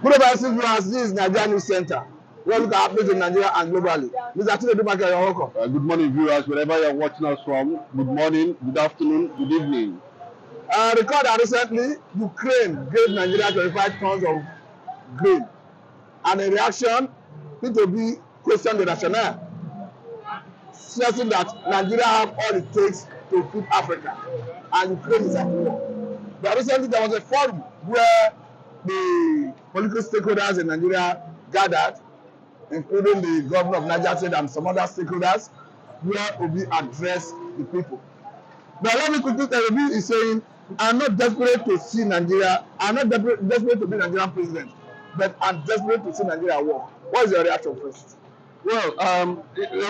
Good evening, viewers. This is Nigerian News Center. We look at updates in Nigeria and globally. Mr. Chinedu Market, you're welcome. Good morning, viewers, wherever you're watching us from. Good morning, good afternoon, good evening. Record that recently, Ukraine gave Nigeria 25 tons of grain. And in reaction, P2B questioned the rationale, stressing that Nigeria have all it takes to feed Africa, and Ukraine is at war. But recently, there was a forum where the political stakeholders in Nigeria gathered, including the governor of Niger State and some other stakeholders, where Obi addressed the people. But let me quickly tell you, Obi is saying, I'm not desperate to see Nigeria, I'm not desperate to be Nigerian president, but I'm desperate to see Nigeria war. What is your reaction first? Well,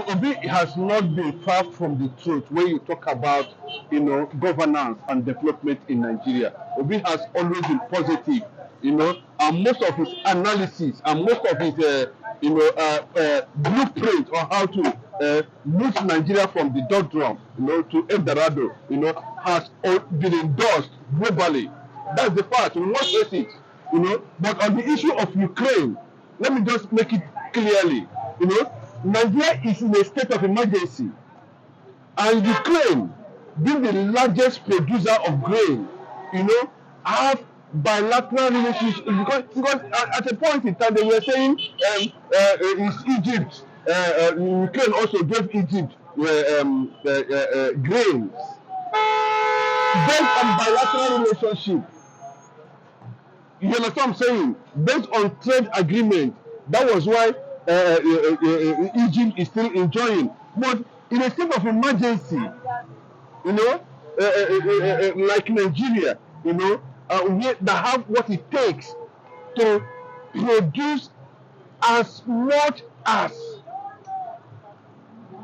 Obi has not been far from the truth when you talk about, governance and development in Nigeria. Obi has always been positive, and most of his analysis and most of his, blueprint on how to move Nigeria from the doldrum, to El Dorado, has been endorsed globally. That's the fact. We must face it, But on the issue of Ukraine, let me just make it clearly. Nigeria is in a state of emergency, and Ukraine, being the largest producer of grain, have bilateral relations because at a point in time they were saying it's Egypt. Ukraine also gave Egypt grains based on bilateral relationship. You understand what I'm saying? Based on trade agreement, that was why Egypt is still enjoying. But in a state of emergency, like Nigeria, that have what it takes to produce as much as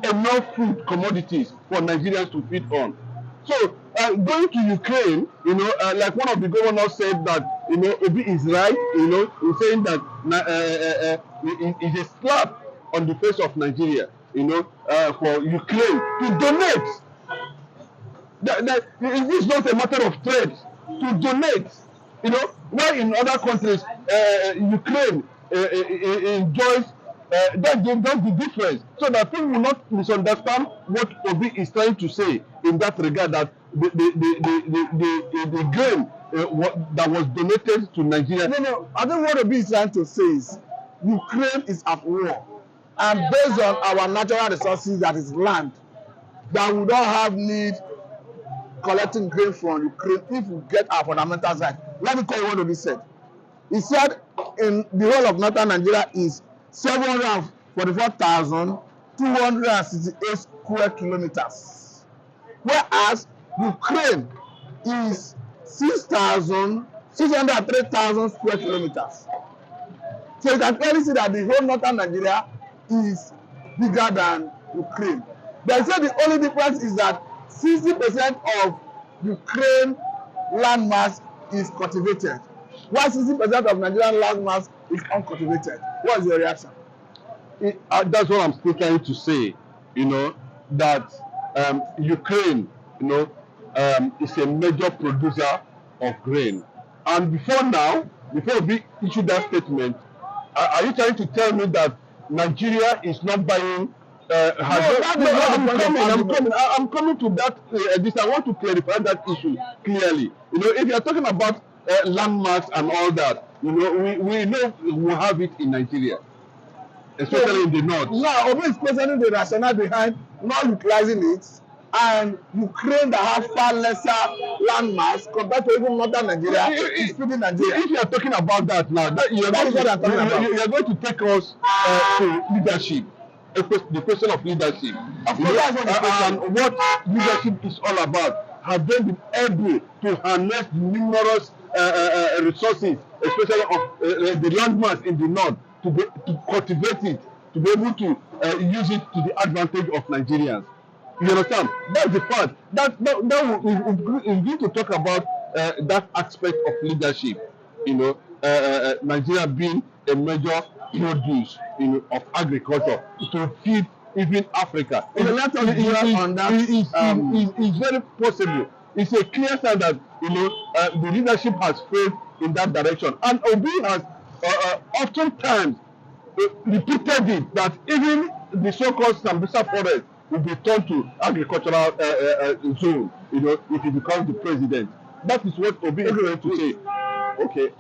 enough food commodities for Nigerians to feed on. So going to Ukraine, like one of the governors said that, Obi is right, in saying that it's a slap on the face of Nigeria, for Ukraine to donate. This is not a matter of trade, to donate. While in other countries, Ukraine enjoys. That's the difference. So that people will not misunderstand what Obi is trying to say in that regard, that the grain that was donated to Nigeria. No. I think what Obi is trying to say is Ukraine is at war. And based on our natural resources, that is land, that we don't have need collecting grain from Ukraine if we get our fundamentals right. Let me tell you what Obi said. He said in the whole of northern Nigeria is 744,268 square kilometers, whereas Ukraine is 603,000 square kilometers. So you can clearly see that the whole northern Nigeria is bigger than Ukraine. They say the only difference is that 60% of Ukraine landmass is cultivated, while 60% of Nigerian landmass is uncultivated. What is your reaction? That's what I'm still trying to say, that Ukraine, is a major producer of grain. And before we issue that statement, are you trying to tell me that Nigeria is not buying? I'm coming to that. I want to clarify that issue clearly. If you are talking about landmarks and all that, we know we have it in Nigeria, especially in the north. Now, Obi is questioning the rationale behind not utilizing it, and Ukraine that have far lesser landmass compared to even northern Nigeria is feeding Nigeria. If you are talking about that now, you are going to take us to leadership. The question of leadership. Of course, and what leadership is all about. Have they been able to harness numerous resources, especially of the landmass in the north, to cultivate it, to be able to use it to the advantage of Nigerians? You understand? That's the fact. That we need to talk about that aspect of leadership. Nigeria being a major produce, of agriculture to feed even Africa. It's very possible. It's a clear sign that the leadership has failed in that direction, and Obi has oftentimes repeated it that even the so-called Sambisa forest will be turned to agricultural zone, you know, if he becomes the president. That is what Obi is trying to say. Okay.